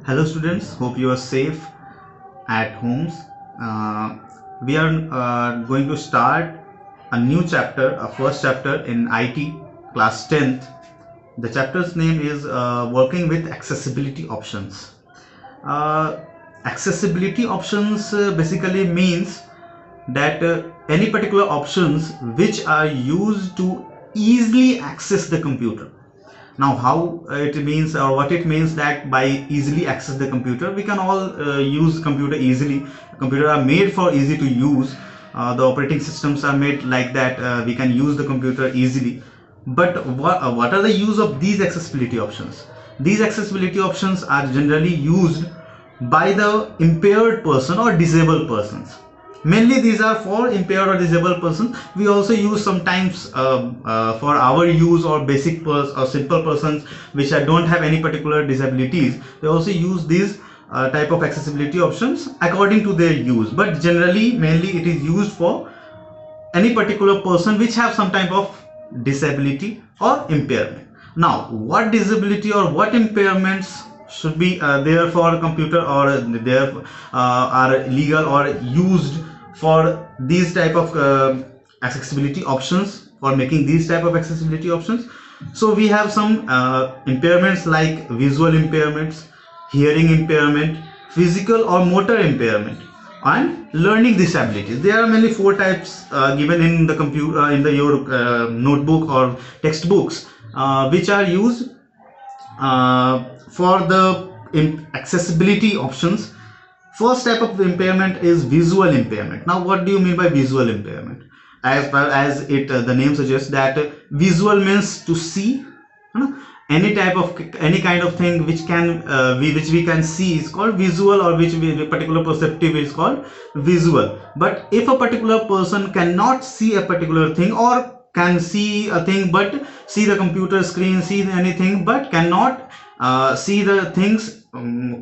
Hello students, hope you are safe at homes. We are going to start a new chapter, a first chapter in IT class 10th. The chapter's name is Working with Accessibility Options. Uh, Accessibility options basically means that any particular options which are used to easily access the computer. Now how it means, or what it means, that by easily access the computer, we can all use computer easily. Computer are made for easy to use. The operating systems are made like that, we can use the computer easily. But what are the use of these accessibility options? These accessibility options are generally used by the impaired person or disabled persons. Mainly these are for impaired or disabled persons. We also use sometimes for our use, or basic or simple persons which don't have any particular disabilities. They also use these type of accessibility options according to their use, but generally mainly it is used for any particular person which have some type of disability or impairment. Now what disability or what impairments should be there for a computer, or there are legal or used for these type of accessibility options, for making these type of accessibility options? So we have some impairments like visual impairments, hearing impairment, physical or motor impairment, and learning disabilities. There are mainly four types given in the computer, in the your notebook or textbooks, which are used for the accessibility options. First type of impairment is visual impairment. Now what do you mean by visual impairment? As far as it the name suggests, that visual means to see. Any type of, any kind of thing which can which we can see is called visual, or which we, particular perceptive is called visual. But if a particular person cannot see a particular thing, or can see a thing but see the computer screen, see anything but cannot see the things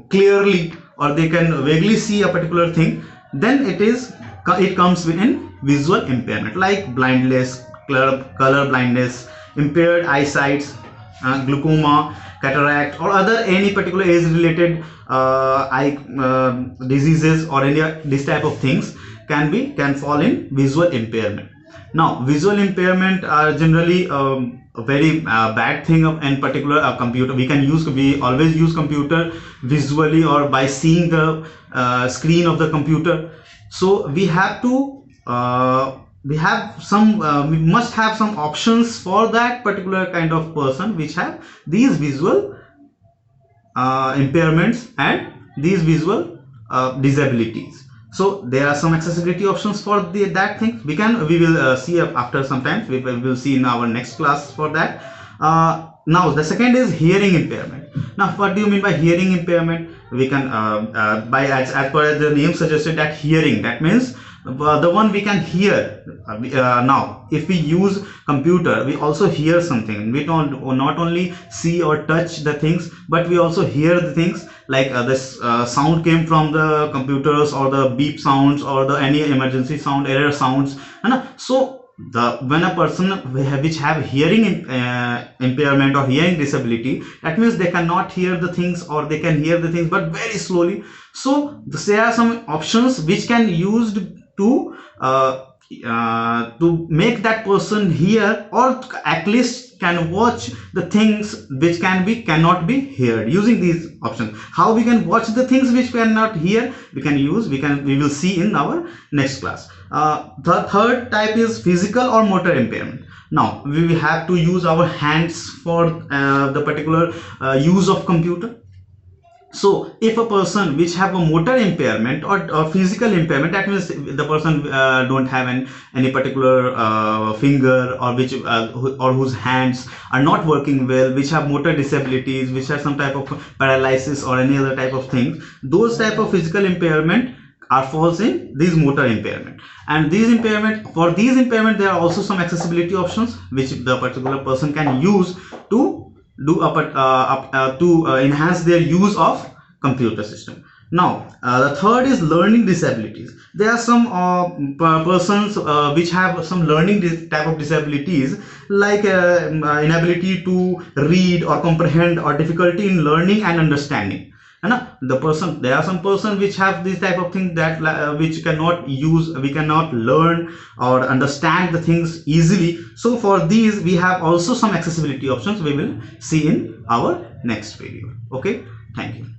clearly, or they can vaguely see a particular thing, then it comes in visual impairment, like blindness, color blindness, impaired eyesight, glaucoma, cataract, or other any particular age related eye diseases, or any this type of things can fall in visual impairment. Now visual impairment are generally a very bad thing of, in particular, a computer. We always use computer visually, or by seeing the screen of the computer. So we must have some options for that particular kind of person which have these visual impairments and these visual disabilities. So there are some accessibility options for that thing. We will see after some time. We will see in our next class for that. Now the second is hearing impairment. Now what do you mean by hearing impairment? We can by as per the name suggested, that hearing, that means the one we can hear. Now if we use computer, we also hear something. We don't not only see or touch the things, but we also hear the things, like this sound came from the computers, or the beep sounds, or the any emergency sound, error sounds. So when a person which have hearing impairment or hearing disability, that means they cannot hear the things, or they can hear the things but very slowly. So there are some options which can used to make that person hear, or at least can watch the things which cannot be heard, using these options. How we can watch the things which we cannot hear, we will see in our next class. The third type is physical or motor impairment. Now we will have to use our hands for the particular use of computer. So if a person which have a motor impairment, or physical impairment, that means the person don't have any particular finger, or or whose hands are not working well, which have motor disabilities, which have some type of paralysis or any other type of thing, those type of physical impairment falls in these motor impairment. And for these impairment, there are also some accessibility options which the particular person can use to enhance their use of computer system. Now the third is learning disabilities. There are some persons which have some learning type of disabilities, like inability to read or comprehend, or difficulty in learning and understanding. है ना. There are some person which have this type of thing that which cannot use, we cannot learn or understand the things easily. So for these we have also some accessibility options we will see in our next video. Okay, thank you.